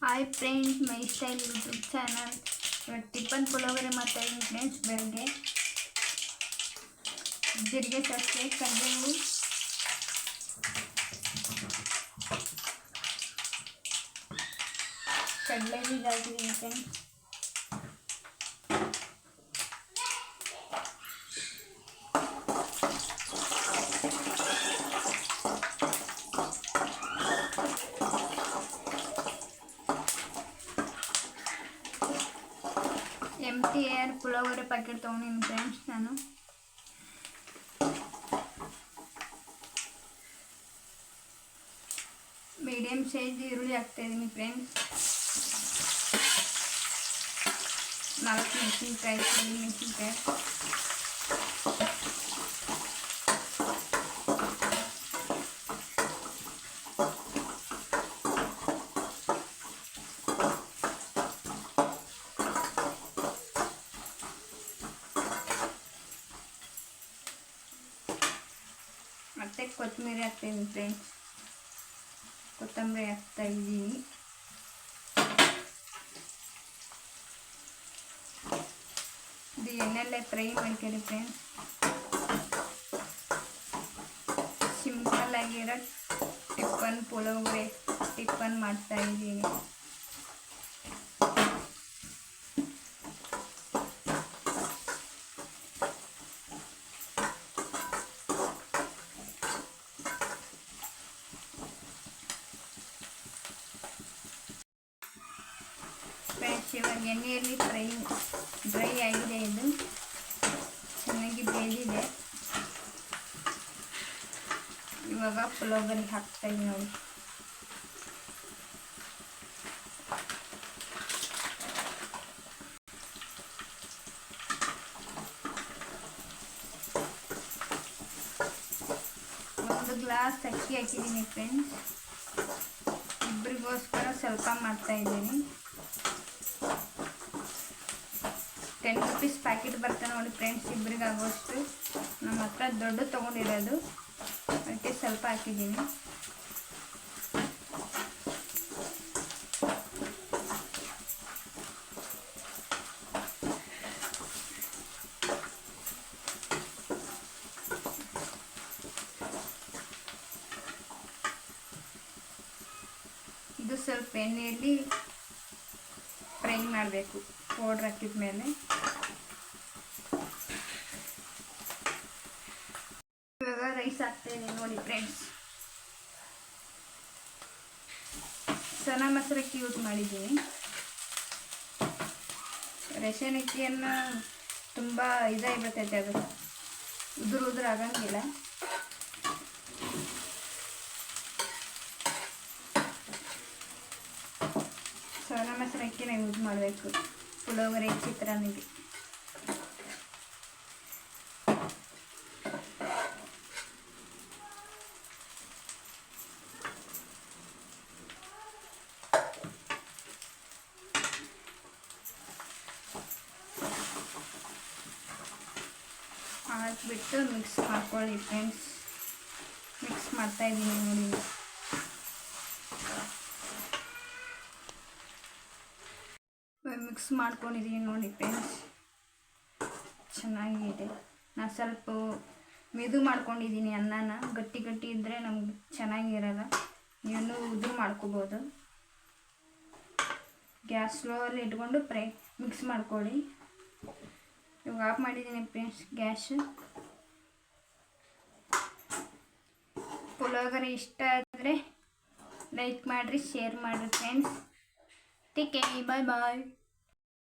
Hi friends, ಮೈ style YouTube channel. ಇವತ್ತು tiffin puliyogare ಮಾಡ್ತಾಯಿದ್ದೀನಿ friends. ಬೆಳಗ್ಗೆ ಜೀರಿಗೆ, ಸಾಸಿವೆ, ಕರಿಬೇವು, ಕಡಲೆ ಬೀಜ ಹಾಕಿದ್ದೀನಿ ಫ್ರೆಂಡ್ಸ್. MTR ಪುಳಿಯೋಗರೆ ಪ್ಯಾಕೆಟ್ ತೊಗೊಂಡಿದ್ದೀನಿ ಫ್ರೆಂಡ್ಸ್. ನಾನು ಮೀಡಿಯಮ್ ಸೈಜ್ ಈರುಳ್ಳಿ ಹಾಕ್ತಾಯಿದ್ದೀನಿ ಫ್ರೆಂಡ್ಸ್. 4 ಮೆಣಸಿನ್ಕಾಯಿ, ಮೆಣಸಿನ್ಕಾಯಿ, ಮತ್ತು ಕೊತ್ತಂಬರಿ ಹಾಕ್ತಾಯಿದ್ದೀನಿ ಫ್ರೆಂಡ್ಸ್. ಕೊತ್ತಂಬರಿ ಹಾಕ್ತಾಯಿದ್ದೀನಿ. ಇದು ಎಣ್ಣೆಲ್ಲೇ ಫ್ರೈ ಮಾಡ್ಕೊಳ್ಳಿ ಫ್ರೆಂಡ್ಸ್. ಸಿಂಪಲ್ ಆಗಿರೋ ಟಿಫನ್ ಪುಳಿಯೋಗರೆ ಟಿಫನ್ ಮಾಡ್ತಾಯಿದ್ದೀನಿ. ಫ್ರೆಂಡ್ಸ್, ಇವಾಗ ಎಣ್ಣೆಯಲ್ಲಿ ಡ್ರೈ ಆಗಿದೆ. ಇದು ಚೆನ್ನಾಗಿ ಬೇಯಿದೆ. ಇವಾಗ ಪುಳಿಯೋಗರೆ ಹಾಕ್ತಾಯಿದ್ದೀನಿ ನೋಡಿ. ಒಂದು ಗ್ಲಾಸ್ ಅಕ್ಕಿ ಹಾಕಿದ್ದೀನಿ ಫ್ರೆಂಡ್ಸ್. ಇಬ್ಬರಿಗೋಸ್ಕರ ಸ್ವಲ್ಪ ಮಾಡ್ತಾಯಿದ್ದೀನಿ. 10 ರೂಪೀಸ್ ಪ್ಯಾಕೆಟ್ ಬರ್ತದೆ ನೋಡಿ ಫ್ರೆಂಡ್ಸ್, ಇಬ್ಬರಿಗೆ ಆಗೋಷ್ಟು. ನಮ್ಮ ಹತ್ರ ದೊಡ್ಡ ತೊಗೊಂಡಿರೋದು, ಅದಕ್ಕೆ ಸ್ವಲ್ಪ ಹಾಕಿದ್ದೀನಿ. ಇದು ಸ್ವಲ್ಪ ಎಣ್ಣೆಯಲ್ಲಿ ಫ್ರೈ ಮಾಡಬೇಕು ಪೌಡ್ರ್ ಹಾಕಿದ ಮೇಲೆ. ಇವಾಗ ರೈಸ್ ಹಾಕ್ತಾಯಿದ್ದೀನಿ ನೋಡಿ ಫ್ರೆಂಡ್ಸ್. ಸಣ್ಣ ಮೊಸರಕ್ಕಿ ಯೂಸ್ ಮಾಡಿದ್ದೀನಿ. ರೇಷನ್ ಅಕ್ಕಿಯನ್ನು ತುಂಬ ಇದಾಗಿ ಬರ್ತೈತೆ, ಅದು ಉದುರು ಆಗಂಗಿಲ್ಲ. ಸೋನಾ ಮೊಸರು ಅಕ್ಕಿನ ಯೂಸ್ ಮಾಡಬೇಕು ಪುಳಿಯೋಗರೆ ಚಿತ್ರಾನ್ನಕ್ಕೆ. ಹಾಕಿಬಿಟ್ಟು ಮಿಕ್ಸ್ ಮಾಡ್ಕೊಳ್ಳಿ ಫ್ರೆಂಡ್ಸ್. ಮಿಕ್ಸ್ ಮಾಡ್ತಾಯಿದ್ದೀನಿ ನೋಡಿ. ಮಿಕ್ಸ್ ಮಾಡ್ಕೊಂಡಿದ್ದೀನಿ ನೋಡಿ ಫ್ರೆಂಡ್ಸ್, ಚೆನ್ನಾಗಿದೆ. ನಾನು ಸ್ವಲ್ಪ ಮೆದು ಮಾಡ್ಕೊಂಡಿದ್ದೀನಿ ಅನ್ನನ. ಗಟ್ಟಿ ಇದ್ದರೆ ನಮ್ಗೆ ಚೆನ್ನಾಗಿರಲ್ಲ. ನೀವು ಉದುರು ಮಾಡ್ಕೋಬೋದು. ಗ್ಯಾಸ್ ಸ್ಲೋವಲ್ಲಿ ಇಟ್ಕೊಂಡು ಮಿಕ್ಸ್ ಮಾಡ್ಕೊಳ್ಳಿ. ಇವಾಗ ಆಫ್ ಮಾಡಿದ್ದೀನಿ ಫ್ರೆಂಡ್ಸ್ ಗ್ಯಾಸ್. ಪುಳಿಯೋಗರೆ ಇಷ್ಟ ಆದರೆ ಲೈಕ್ ಮಾಡಿರಿ, ಶೇರ್ ಮಾಡಿರಿ ಫ್ರೆಂಡ್ಸ್. ಟೇಕ್ ಕೇರ್, ಬಾಯ್ ಬಾಯ್.